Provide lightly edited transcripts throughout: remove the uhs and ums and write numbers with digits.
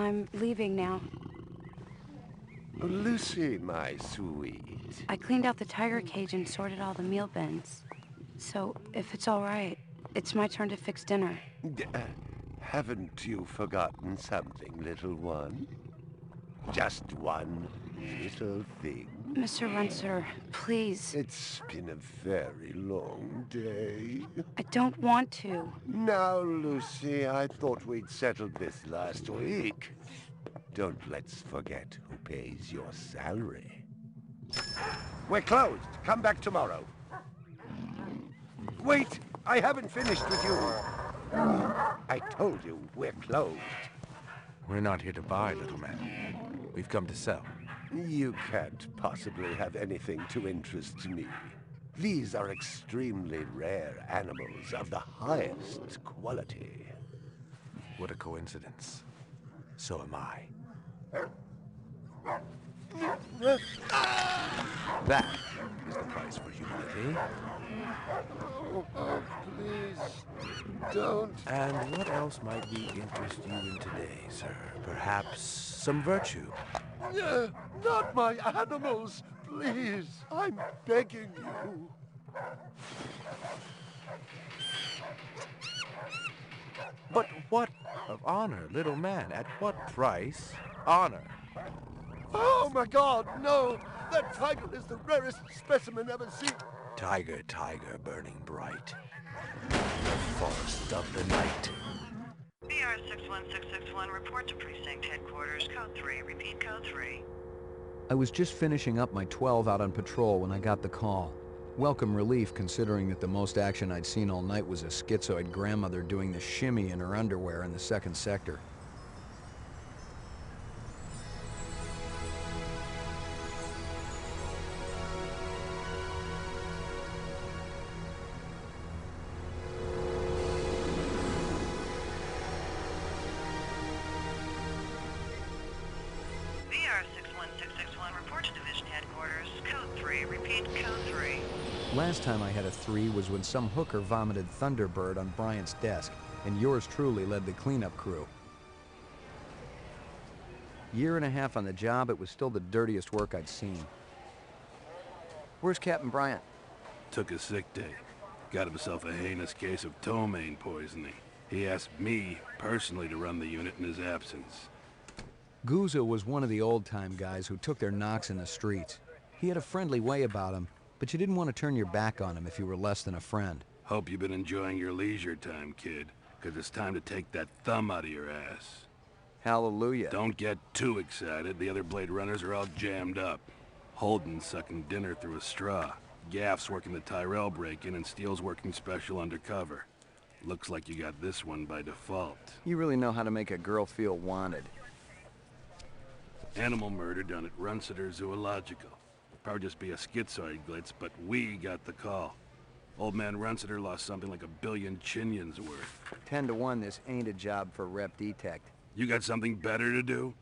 I'm leaving now. Lucy, my sweet. I cleaned out the tiger cage and sorted all the meal bins. So, if it's all right, it's my turn to fix dinner. Haven't you forgotten something, little one? Just one little thing. Mr. Runcer, please. It's been a very long day. I don't want to. Now, Lucy, I thought we'd settled this last week. Don't let's forget who pays your salary. We're closed. Come back tomorrow. Wait! I haven't finished with you. I told you, we're closed. We're not here to buy, little man. We've come to sell. You can't possibly have anything to interest me. These are extremely rare animals of the highest quality. What a coincidence. So am I. That is the price for humility. Oh, please, don't. And what else might we interest you in today, sir? Perhaps some virtue? Not my animals, please. I'm begging you. But what of honor, little man? At what price? Honor. Oh my God, no! That tiger is the rarest specimen ever seen. Tiger, tiger, burning bright. The forest of the night. BR 61661, report to precinct headquarters, code 3, repeat code 3. I was just finishing up my 12 out on patrol when I got the call. Welcome relief, considering that the most action I'd seen all night was a schizoid grandmother doing the shimmy in her underwear in the 2nd sector. BR 61661, report to division headquarters, code 3, repeat code 3. Last time I had a 3 was when some hooker vomited Thunderbird on Bryant's desk, and yours truly led the cleanup crew. Year and a half on the job, it was still the dirtiest work I'd seen. Where's Captain Bryant? Took a sick day. Got himself a heinous case of ptomaine poisoning. He asked me personally to run the unit in his absence. Gouza was one of the old-time guys who took their knocks in the streets. He had a friendly way about him, but you didn't want to turn your back on him if you were less than a friend. Hope you've been enjoying your leisure time, kid, because it's time to take that thumb out of your ass. Hallelujah. Don't get too excited. The other Blade Runners are all jammed up. Holden's sucking dinner through a straw. Gaff's working the Tyrell break-in, and Steele's working special undercover. Looks like you got this one by default. You really know how to make a girl feel wanted. Animal murder done at Runciter Zoological. Probably just be a schizoid glitz, but we got the call. Old man Runciter lost something like 1 billion chinions worth. 10 to 1, this ain't a job for Rep Detect. You got something better to do?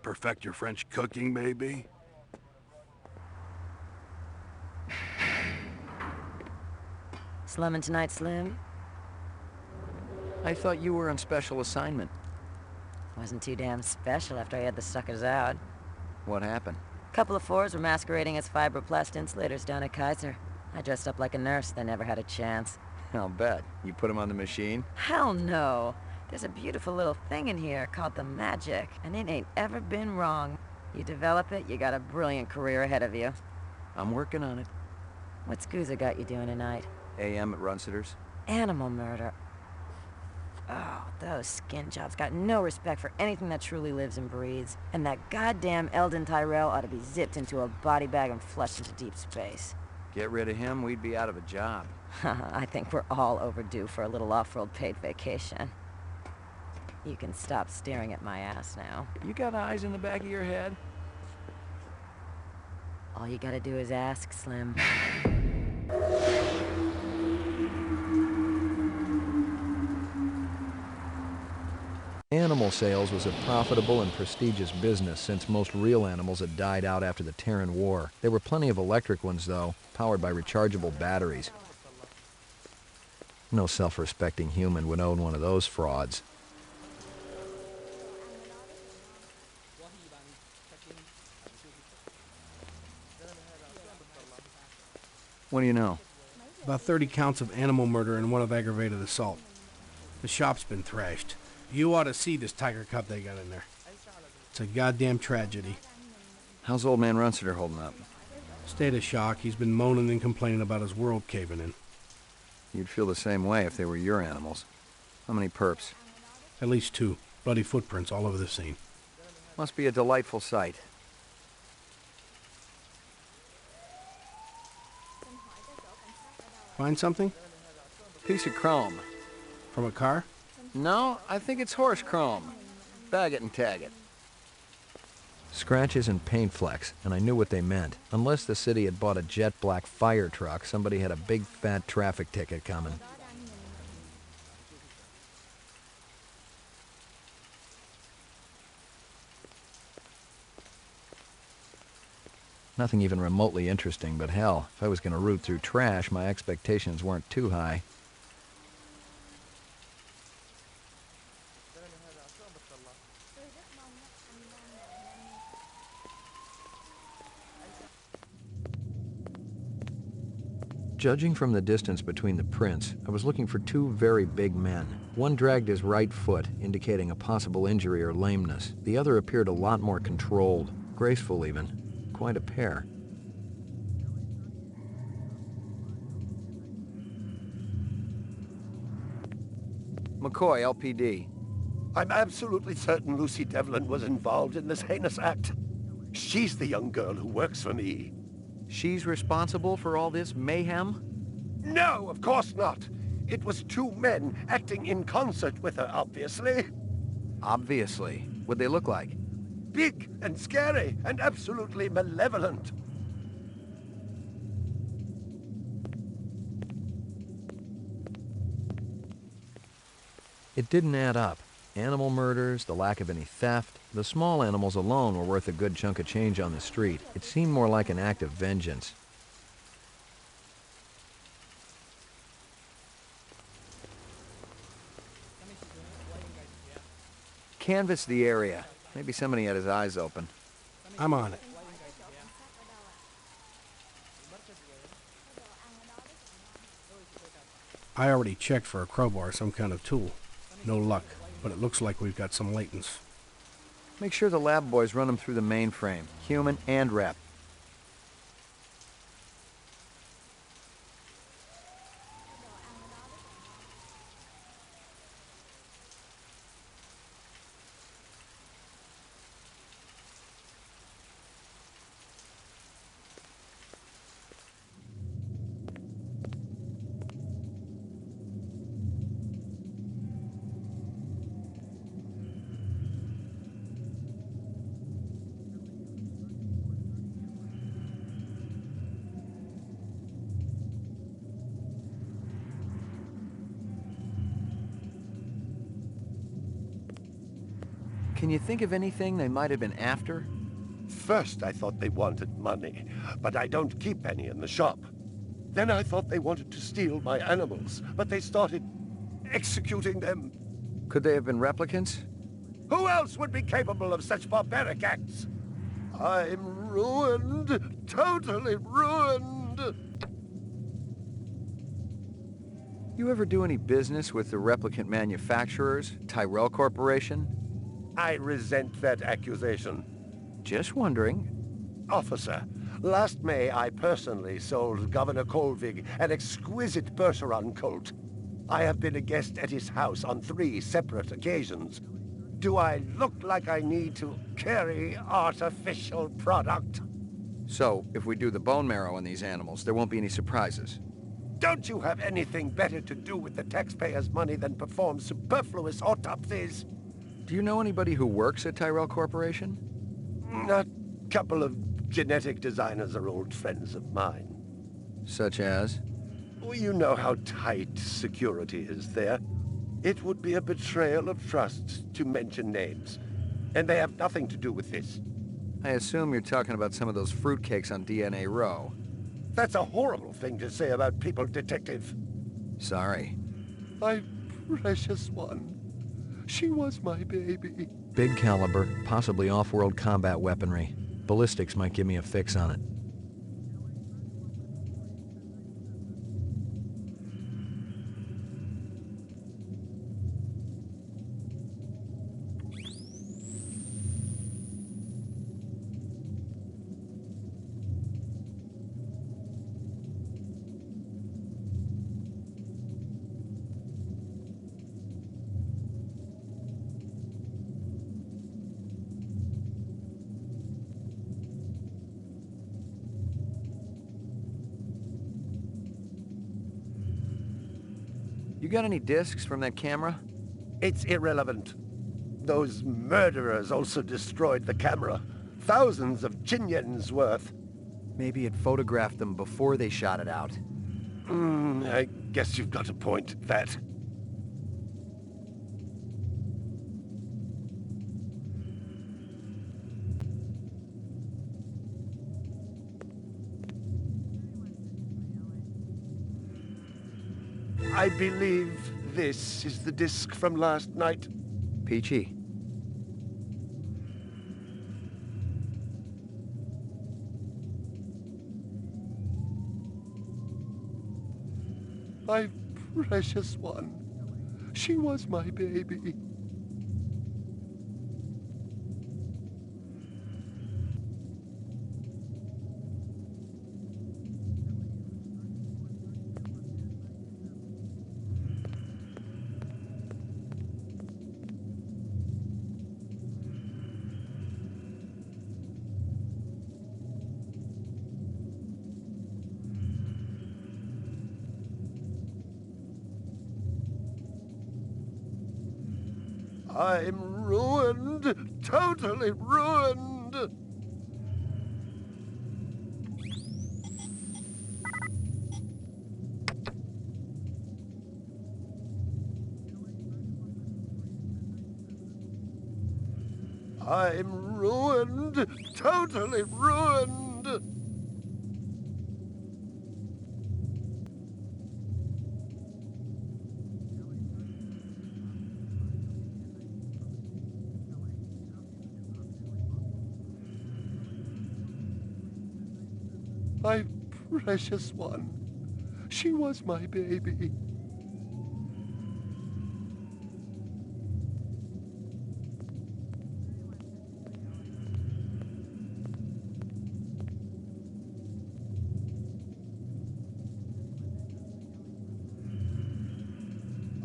Perfect your French cooking, maybe? Slumming tonight, Slim? I thought you were on special assignment. Wasn't too damn special after I had the suckers out. What happened? Couple of fours were masquerading as fibroplast insulators down at Kaiser. I dressed up like a nurse. They never had a chance. I'll bet. You put them on the machine? Hell no. There's a beautiful little thing in here called the magic, and it ain't ever been wrong. You develop it, you got a brilliant career ahead of you. I'm working on it. What's Scoozer got you doing tonight? AM at Runciter's. Animal murder. Oh, those skin jobs got no respect for anything that truly lives and breathes. And that goddamn Eldon Tyrell ought to be zipped into a body bag and flushed into deep space. Get rid of him, we'd be out of a job. I think we're all overdue for a little off-world paid vacation. You can stop staring at my ass now. You got eyes in the back of your head? All you gotta do is ask, Slim. Animal sales was a profitable and prestigious business since most real animals had died out after the Terran War. There were plenty of electric ones, though, powered by rechargeable batteries. No self-respecting human would own one of those frauds. What do you know? About 30 counts of animal murder and 1 of aggravated assault. The shop's been thrashed. You ought to see this tiger cub they got in there. It's a goddamn tragedy. How's old man Runciter holding up? State of shock. He's been moaning and complaining about his world caving in. You'd feel the same way if they were your animals. How many perps? At least 2. Bloody footprints all over the scene. Must be a delightful sight. Find something? Piece of chrome. From a car? No, I think it's horse chrome. Bag it and tag it. Scratches and paint flecks, and I knew what they meant. Unless the city had bought a jet black fire truck, somebody had a big fat traffic ticket coming. Nothing even remotely interesting, but hell, if I was going to root through trash, my expectations weren't too high. Judging from the distance between the prints, I was looking for 2 very big men. One dragged his right foot, indicating a possible injury or lameness. The other appeared a lot more controlled, graceful even. Quite a pair. McCoy, LPD. I'm absolutely certain Lucy Devlin was involved in this heinous act. She's the young girl who works for me. She's responsible for all this mayhem? No, of course not. It was 2 men acting in concert with her, obviously. Obviously. What'd they look like? Big and scary and absolutely malevolent. It didn't add up. Animal murders, the lack of any theft. The small animals alone were worth a good chunk of change on the street. It seemed more like an act of vengeance. Canvass the area. Maybe somebody had his eyes open. I'm on it. I already checked for a crowbar, some kind of tool. No luck, but it looks like we've got some latents. Make sure the lab boys run them through the mainframe, human and rep. Can you think of anything they might have been after? First, I thought they wanted money, but I don't keep any in the shop. Then I thought they wanted to steal my animals, but they started executing them. Could they have been replicants? Who else would be capable of such barbaric acts? I'm ruined, totally ruined. You ever do any business with the replicant manufacturers, Tyrell Corporation? I resent that accusation. Just wondering. Officer, last May I personally sold Governor Colvig an exquisite Bergeron colt. I have been a guest at his house on 3 separate occasions. Do I look like I need to carry artificial product? So, if we do the bone marrow in these animals, there won't be any surprises. Don't you have anything better to do with the taxpayers' money than perform superfluous autopsies? Do you know anybody who works at Tyrell Corporation? A couple of genetic designers are old friends of mine. Such as? Well, you know how tight security is there. It would be a betrayal of trust to mention names. And they have nothing to do with this. I assume you're talking about some of those fruitcakes on DNA Row. That's a horrible thing to say about people, Detective. Sorry. My precious one. She was my baby. Big caliber, possibly off-world combat weaponry. Ballistics might give me a fix on it. You got any discs from that camera? It's irrelevant. Those murderers also destroyed the camera. Thousands of Jinyens worth. Maybe it photographed them before they shot it out. I guess you've got a point at that. I believe this is the disc from last night. Peachy. My precious one. She was my baby. I'm ruined, totally ruined. I'm ruined, totally ruined. My precious one. She was my baby.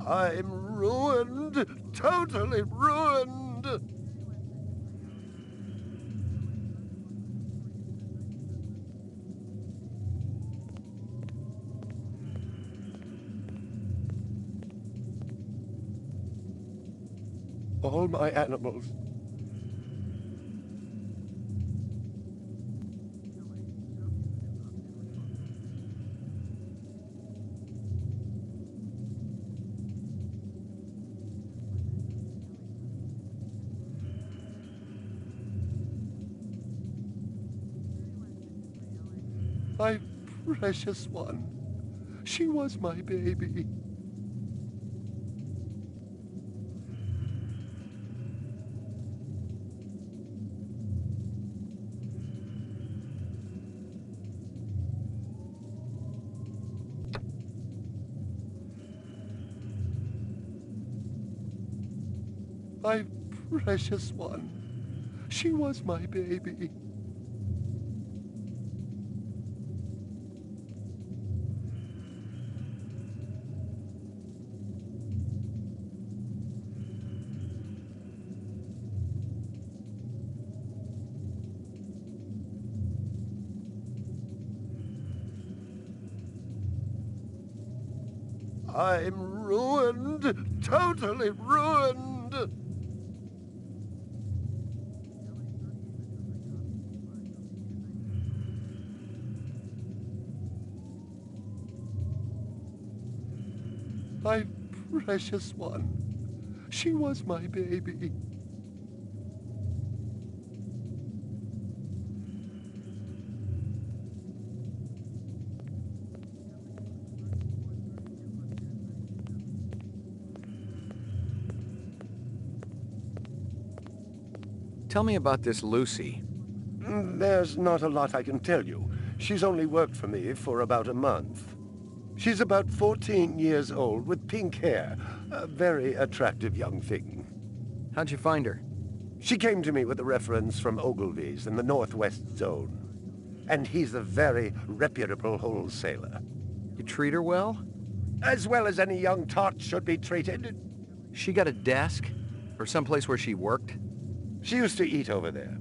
I'm ruined, totally ruined. All my animals. My precious one. She was my baby. My precious one. She was my baby. I'm ruined, totally ruined. My precious one. She was my baby. Tell me about this Lucy. There's not a lot I can tell you. She's only worked for me for about a month. She's about 14 years old with pink hair. A very attractive young thing. How'd you find her? She came to me with a reference from Ogilvy's in the Northwest Zone. And he's a very reputable wholesaler. You treat her well? As well as any young tot should be treated. She got a desk? Or someplace where she worked? She used to eat over there.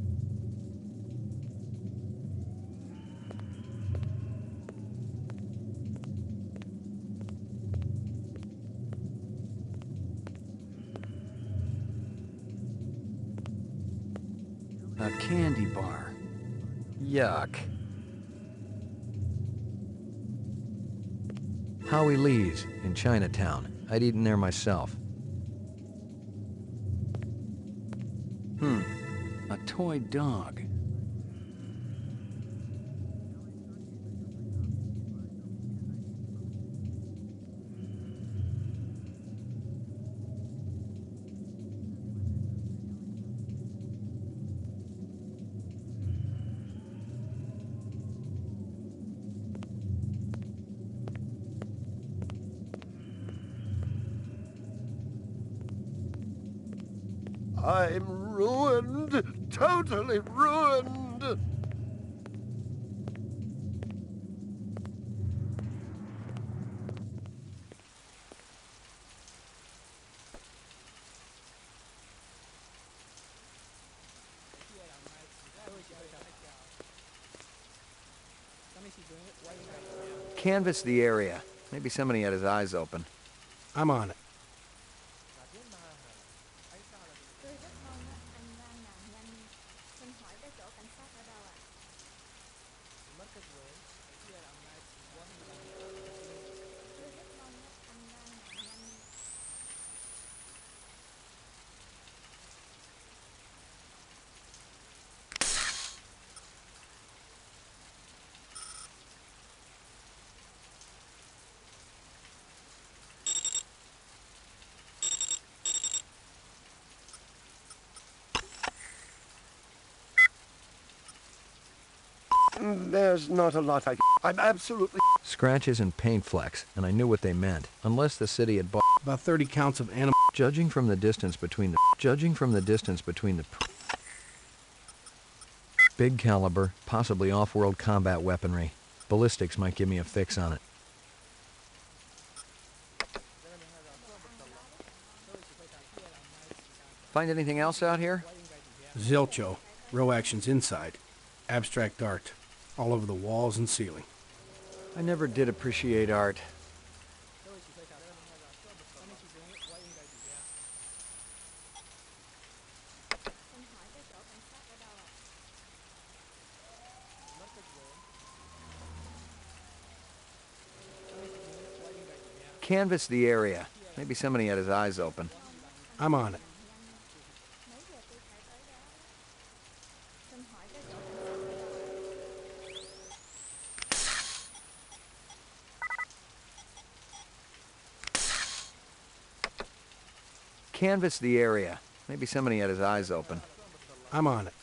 A candy bar. Yuck. Howie Lee's in Chinatown. I'd eaten there myself. A toy dog. I'm ruined, totally ruined. Canvass the area. Maybe somebody had his eyes open. I'm on it. There's not a lot I'm absolutely... Scratches and paint flecks, and I knew what they meant. Unless the city had bought... About 30 counts of animal... Judging from the distance between the... Big caliber, possibly off-world combat weaponry. Ballistics might give me a fix on it. Find anything else out here? Zilcho. Row actions inside. Abstract art. All over the walls and ceiling. I never did appreciate art. Canvass the area. Maybe somebody had his eyes open. I'm on it. canvass the area. Maybe somebody had his eyes open. I'm on it.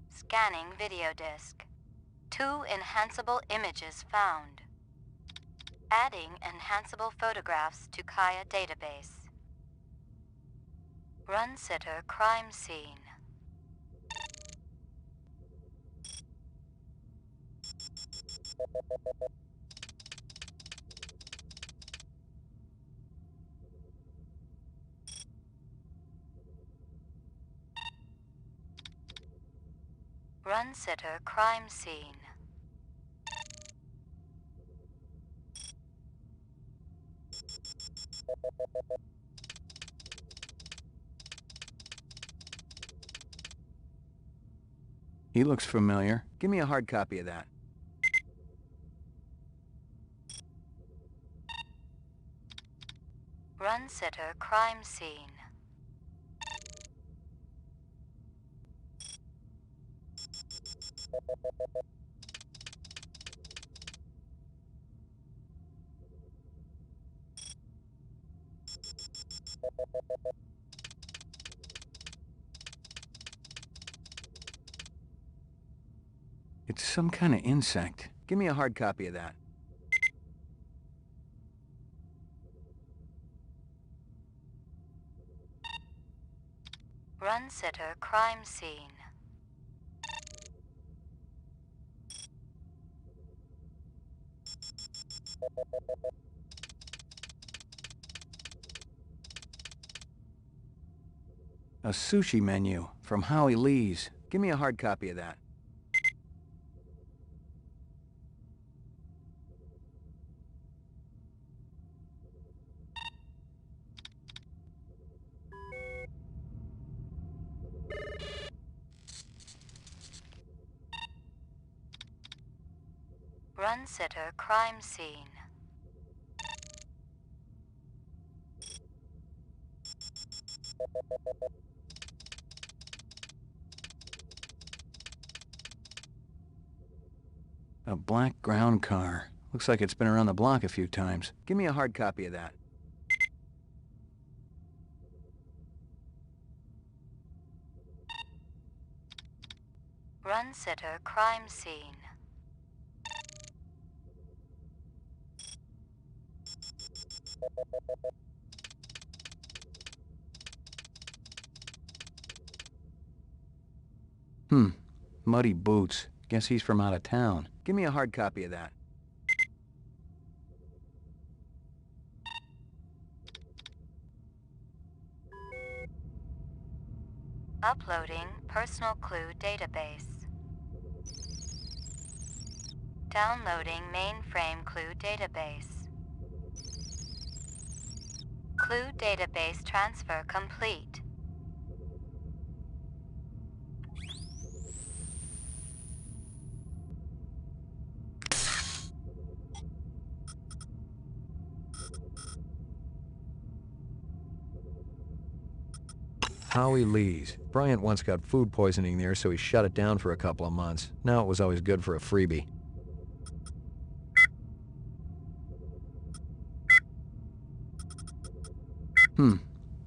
Scanning video disk. 2 enhanceable images found. Adding enhanceable photographs to Kaya database. Run sitter crime scene. Run sitter crime scene. He looks familiar. Give me a hard copy of that. Run sitter crime scene. It's some kind of insect. Give me a hard copy of that. Run sitter crime scene. A sushi menu from Howie Lee's. Give me a hard copy of that. Run sitter crime scene. A black ground car. Looks like it's been around the block a few times. Give me a hard copy of that. Run sitter crime scene. Muddy boots. Guess he's from out of town. Give me a hard copy of that. Uploading personal clue database. Downloading mainframe clue database. Clue database transfer complete. Howie Lee's. Bryant once got food poisoning there, so he shut it down for a couple of months. Now it was always good for a freebie.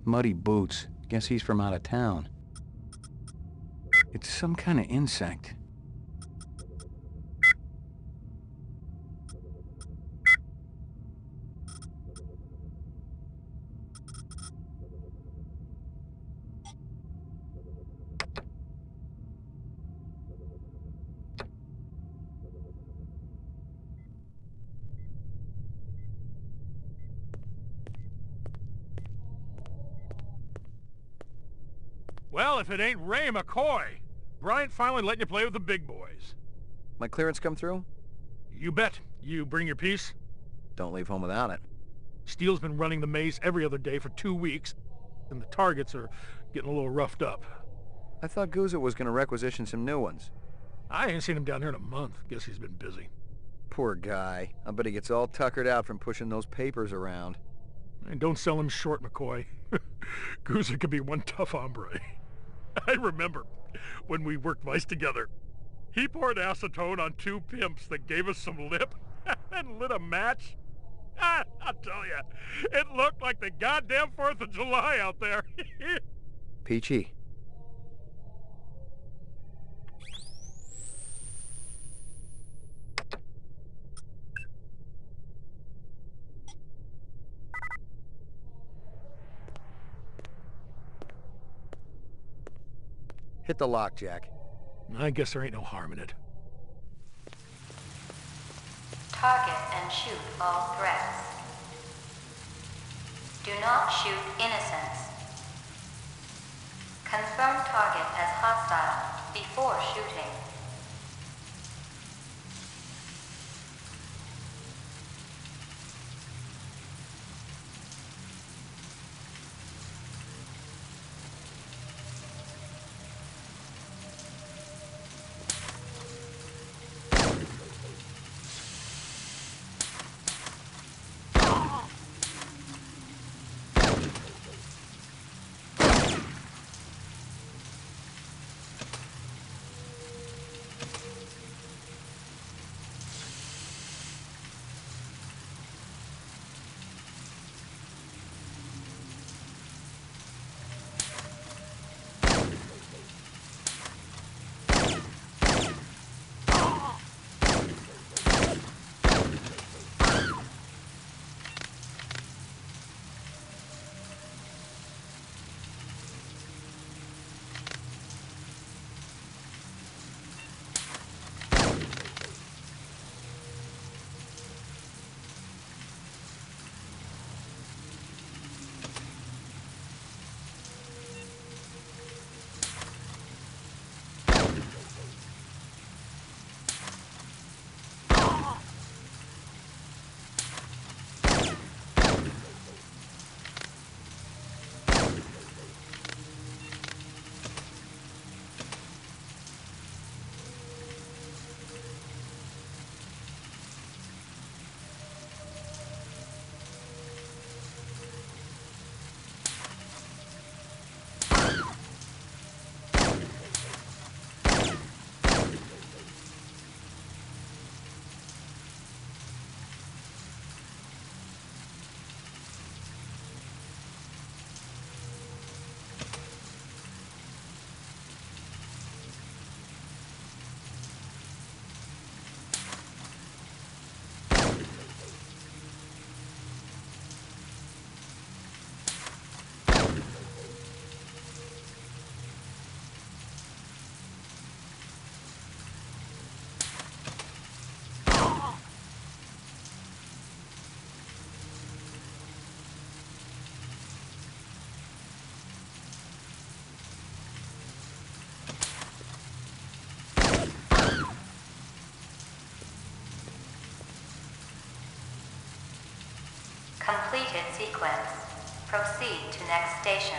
Muddy boots. Guess he's from out of town. It's some kind of insect. Well, if it ain't Ray McCoy, Bryant finally letting you play with the big boys. My clearance come through? You bet. You bring your piece? Don't leave home without it. Steele's been running the maze every other day for 2 weeks, and the targets are getting a little roughed up. I thought Guzzo was gonna requisition some new ones. I ain't seen him down here in a month. Guess he's been busy. Poor guy. I bet he gets all tuckered out from pushing those papers around. And don't sell him short, McCoy. Guzzo could be one tough hombre. I remember when we worked mice together. He poured acetone on 2 pimps that gave us some lip and lit a match. I'll tell you, it looked like the goddamn 4th of July out there. Peachy. Hit the lock, Jack. I guess there ain't no harm in it. Target and shoot all threats. Do not shoot innocents. Confirm target as hostile before shooting. Completed sequence. Proceed to next station.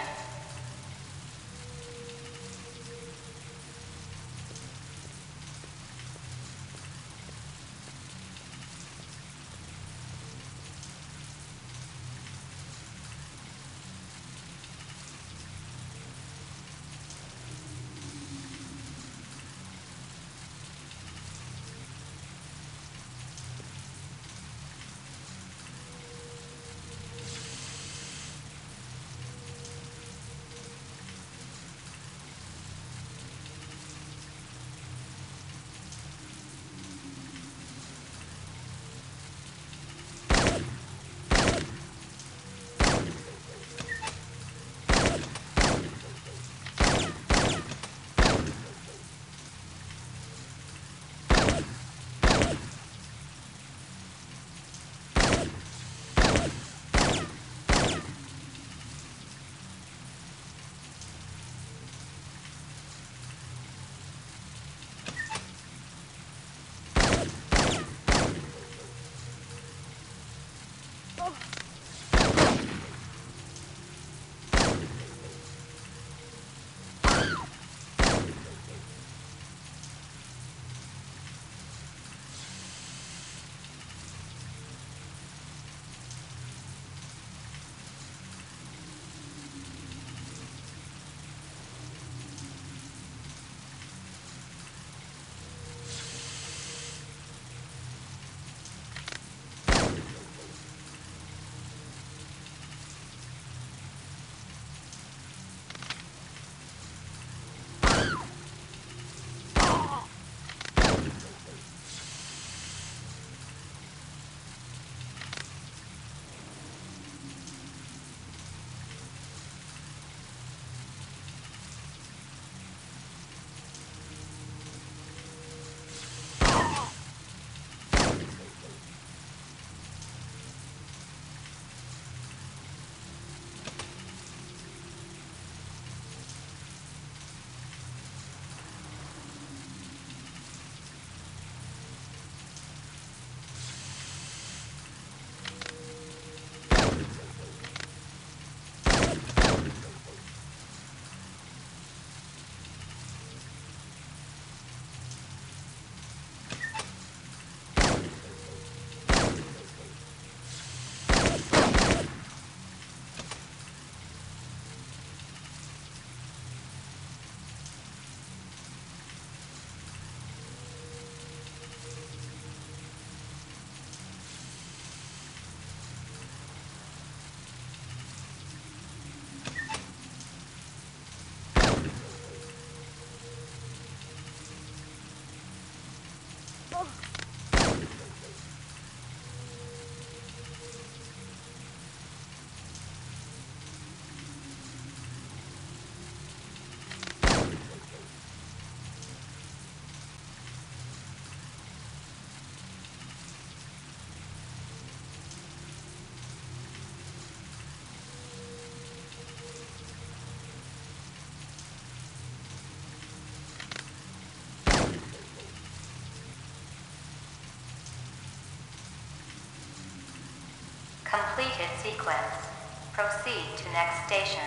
Completed sequence. Proceed to next station.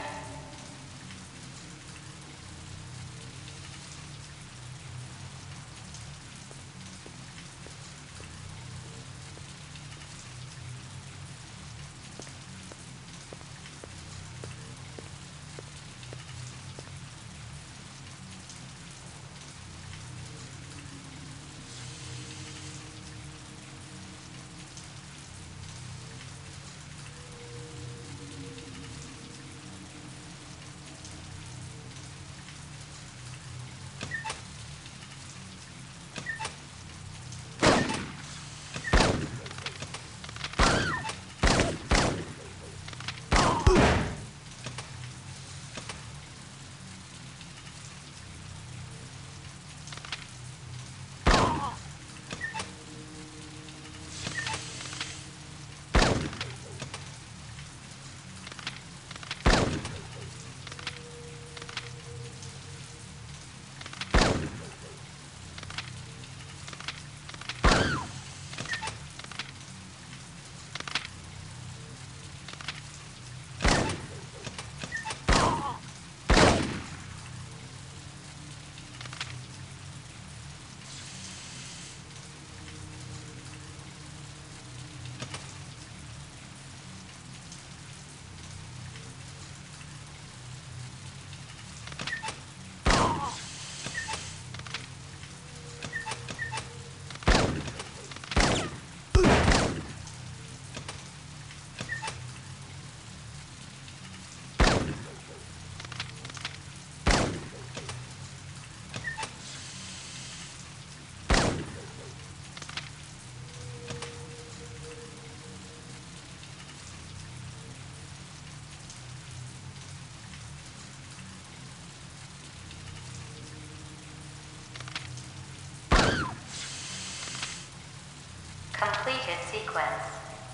sequence.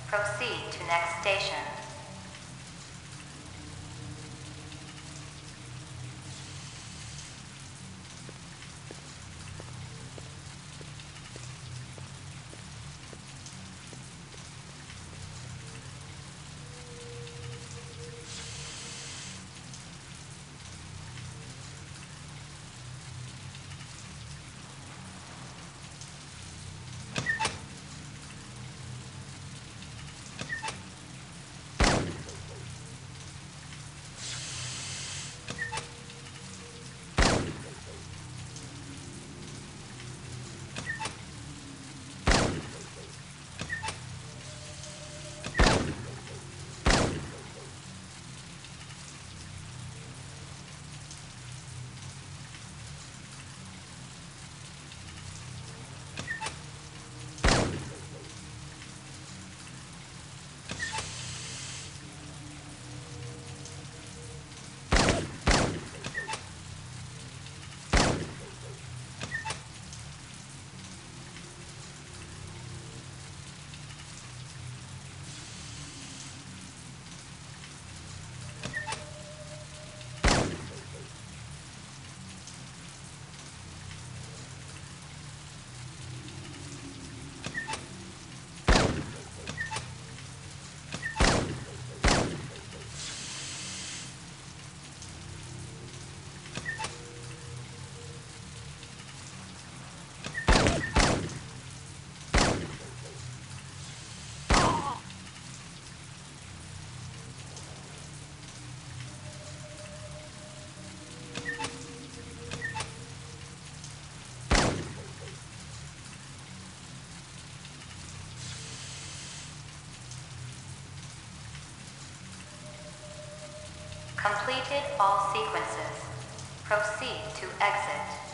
Proceed to next station. Completed all sequences. Proceed to exit.